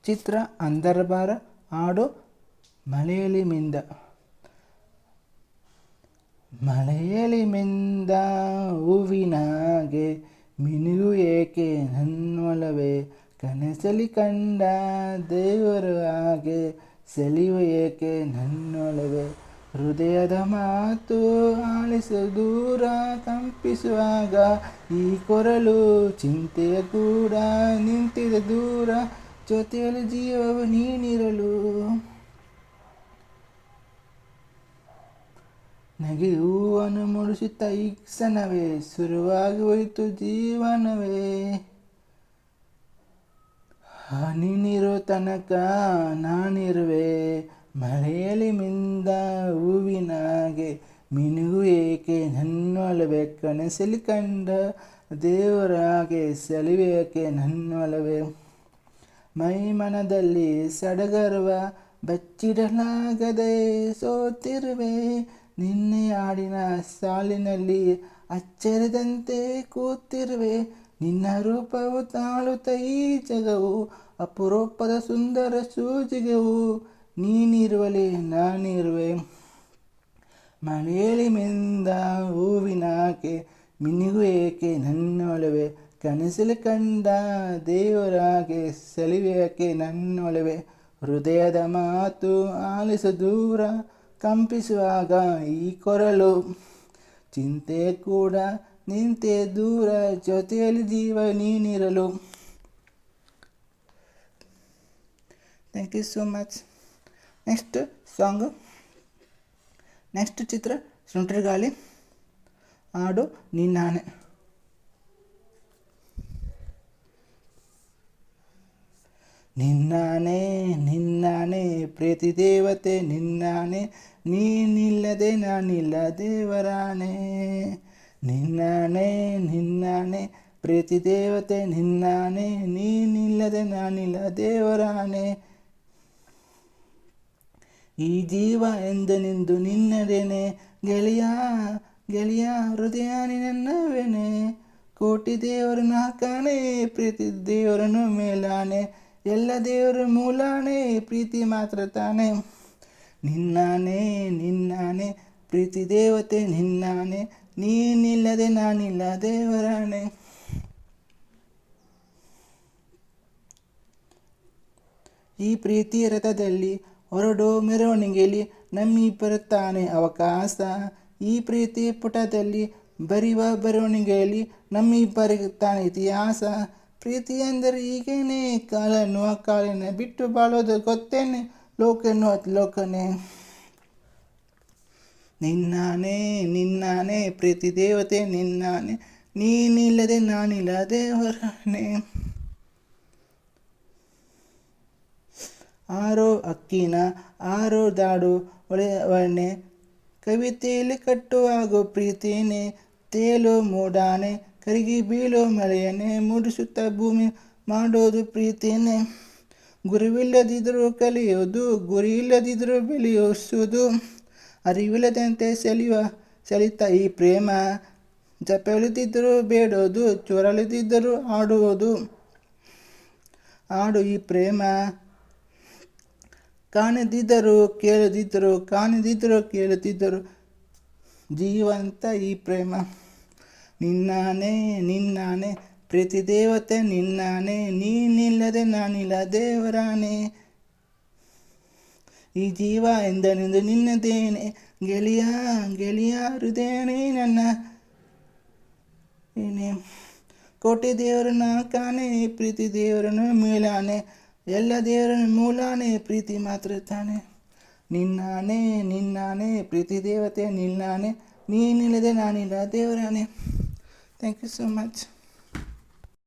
ಚಿತ್ರ ಅಂದರ್ಬಾರ. ಹಾಡು ಮಳೆಯಲ್ಲಿ ಮಿಂದ. ಮಳೆಯಲ್ಲಿ ಮಿಂದ ಹೂವಿನಾಗೆ ಮಿನುಗು ಏಕೆ ನನ್ನೊಲವೇ, ಕನಸಲಿ ಕಂಡ ದೇವರು ಹಾಗೆ ಸೆಳೆಯುವ ಏಕೆ ನನ್ನೊಲವೇ, ಹೃದಯದ ಮಾತು ಆಲಿಸ ದೂರ ಕಂಪಿಸುವಾಗ ಈ ಕೊರಳು ಚಿಂತೆಯ ಕೂಡ ನಿಂತಿದೆ ದೂರ, ಜೊತೆಯಲ್ಲಿ ಜೀವವು ನೀನಿರಲು. ನಗೆ ಹೂವನ್ನು ಮುಡಿಸುತ್ತ ಈ ಕ್ಷಣವೇ ಶುರುವಾಗಿ ಹೋಯಿತು ಜೀವನವೇ, ನೀನಿರೋ ತನಕ ನಾನಿರುವೆ. ಮಳೆಯಲ್ಲಿ ಮಿಂದ ಹೂವಿನಾಗೆ ಮಿನುಗು ಏಕೆ ನನ್ನೊಲವೇ, ಕನಸಲ್ಲಿ ಕಂಡ ದೇವರ ಹಾಗೆ ಸೆಳೆಯುವ ಏಕೆ ನನ್ನೊಲವೇ, ಮೈ ಮನದಲ್ಲಿ ಸಡಗರವ ಬಚ್ಚಿಡಲಾಗದೆ ಸೋತಿರುವೆ, ನಿನ್ನೆ ಹಾಡಿನ ಸಾಲಿನಲ್ಲಿ ಅಚ್ಚರಿದಂತೆ ಕೂತಿರುವೆ, ನಿನ್ನ ರೂಪವು ತಾಳುತ್ತ ಈ ಜಗವು ಅಪರೂಪದ ಸುಂದರ ಸೂಜಿಗೆವು, ನೀನಿರುವಲ್ಲಿ ನಾನಿರುವೆ. ಮಳೆಯಲ್ಲಿ ಮಿಂದ ಹೂವಿನಾಗೆ ಮಿನುಗು ಏಕೆ ನನ್ನೊಲವೇ, ಕನಸಲ್ಲಿ ಕಂಡ ದೇವರ ಹಾಗೆ ಸೆಳೆಯುವ ಏಕೆ ನನ್ನೊಲವೇ, ಹೃದಯದ ಮಾತು ಆಲಿಸ ದೂರ ಕಂಪಿಸುವಾಗ ಈ ಕೊರಳು ಚಿಂತೆ ಕೂಡ ನಿಂತೆ ದೂರ, ಜೊತೆಯಲ್ಲಿ ಜೀವ ನೀನಿರಲು. Thank you so much. Next song, next ಚಿತ್ರ ಸುಂಟರಗಾಳಿ. ಹಾಡು ನಿನ್ನಾನೆ. ನಿನ್ನಾನೆ ನಿನ್ನಾನೆ ಪ್ರೀತಿ ದೇವತೆ ನಿನ್ನಾನೆ, ನೀನಿಲ್ಲದೆ ನಾನಿಲ್ಲ ದೇವರಾಣೆ, ನಿನ್ನಾನೆ ನಿನ್ನಾನೆ ಪ್ರೀತಿ ದೇವತೆ ನಿನ್ನಾನೆ, ನೀನಿಲ್ಲದೆ ನಾನಿಲ್ಲ ದೇವರಾಣೆ, ಈ ಜೀವ ಎಂದೆಂದು ನಿನ್ನದೇನೆ ಗೆಳೆಯ ಗೆಳೆಯ, ಹೃದಯ ನಿನ್ನವೇನೆ, ಕೋಟಿ ದೇವರು ನಾಕಾನೆ ಪ್ರೀತಿ ದೇವರನ್ನು ಮೇಲಾನೆ, ಎಲ್ಲ ದೇವರ ಮೂಲಾನೆ ಪ್ರೀತಿ ಮಾತ್ರ ತಾನೆ, ನಿನ್ನಾನೆ ನಿನ್ನಾನೆ ಪ್ರೀತಿ ದೇವತೆ ನಿನ್ನಾನೆ, ನೀನಿಲ್ಲದೆ ನಾನಿಲ್ಲ ದೇವರಾಣೆ. ಈ ಪ್ರೀತಿ ರಥದಲ್ಲಿ ಹೊರಡೋ ಮೆರವಣಿಗೆಯಲ್ಲಿ ನಮ್ಮಿಬ್ಬರುತ್ತಾನೆ ಅವಕಾಶ, ಈ ಪ್ರೀತಿ ಪುಟದಲ್ಲಿ ಬರೆಯುವ ಬರವಣಿಗೆಯಲ್ಲಿ ನಮ್ಮಿಬ್ಬರಿಗುತ್ತಾನೆ ಇತಿಹಾಸ, ಪ್ರೀತಿ ಅಂದರೆ ಹೀಗೇನೆ ಕಾಲನ್ನು ಆ ಕಾಲಿನ ಬಿಟ್ಟು ಬಾಳೋದು ಗೊತ್ತೇನೆ, ಲೋಕನು ಲೋಕನೇ. ನಿನ್ನಾನೆ ನಿನ್ನಾನೆ ಪ್ರೀತಿ ದೇವತೆ ನಿನ್ನಾನೆ, ನೀನಿಲ್ಲದೆ ನಾನಿಲ್ಲ ದೇವರಾಣೆ, ಆರೋ ಅಕ್ಕಿನ ಆರೋ ದಾಡು ಒಳ್ಳೆಯವನ್ನೇ, ಕವಿತೆಯಲ್ಲಿ ಕಟ್ಟುವಾಗೋ ಪ್ರೀತಿನೇ, ತೇಲೋ ಮೂಡಾನೆ ಕರಗಿ ಬೀಳೋ ಮಳೆಯನ್ನೇ, ಮೂಡಿಸುತ್ತಾ ಭೂಮಿ ಮಾಡೋದು ಪ್ರೀತಿಯನ್ನೇ, ಗುರುವಿಲ್ಲದಿದ್ದರೂ ಕಲಿಯೋದು ಗುರಿ ಇಲ್ಲದಿದ್ದರೂ ಬೆಳೆಯೋಸುವುದು, ಅರಿವಿಲ್ಲದಂತೆ ಸೆಳೆಯುತ್ತಾ ಈ ಪ್ರೇಮ, ಜಪವಿಲ್ಲದಿದ್ದರೂ ಬೇಡೋದು ಚೊರಲಿದ್ದರೂ ಆಡುವುದು, ಆಡು ಈ ಪ್ರೇಮ, ಕಾಣದಿದ್ದರೂ ಕೇಳುತ್ತಿದ್ದರು ಜೀವಂತ ಈ ಪ್ರೇಮ, ನಿನ್ನಾನೆ ನಿನ್ನಾನೆ ಪ್ರೀತಿ ದೇವತೆ ನಿನ್ನಾನೆ, ನೀನಿಲ್ಲದೆ ನಾನಿಲ್ಲ ದೇವರಾಣೆ, ಈ ಜೀವ ಎಂದೆಂದು ನಿನ್ನದೇನೆ ಗೆಳೆಯ ಗೆಳೆಯ, ಹೃದಯನೇ ನನ್ನ ಏನೇ, ಕೋಟಿ ದೇವರನ್ನ ಕಾಣೆ ಪ್ರೀತಿ ದೇವರನ್ನು ಮೇಲಾನೆ, ಎಲ್ಲ ದೇವರ ಮೂಲಾನೆ ಪ್ರೀತಿ ಮಾತ್ರ ತಾನೆ, ನಿನ್ನಾನೆ ನಿನ್ನಾನೆ ಪ್ರೀತಿ ದೇವತೆ ನಿನ್ನಾನೆ, ನೀನಿಲ್ಲದೆ ನಾನಿಲ್ಲ ದೇವರಾಣೆ. Thank you so much.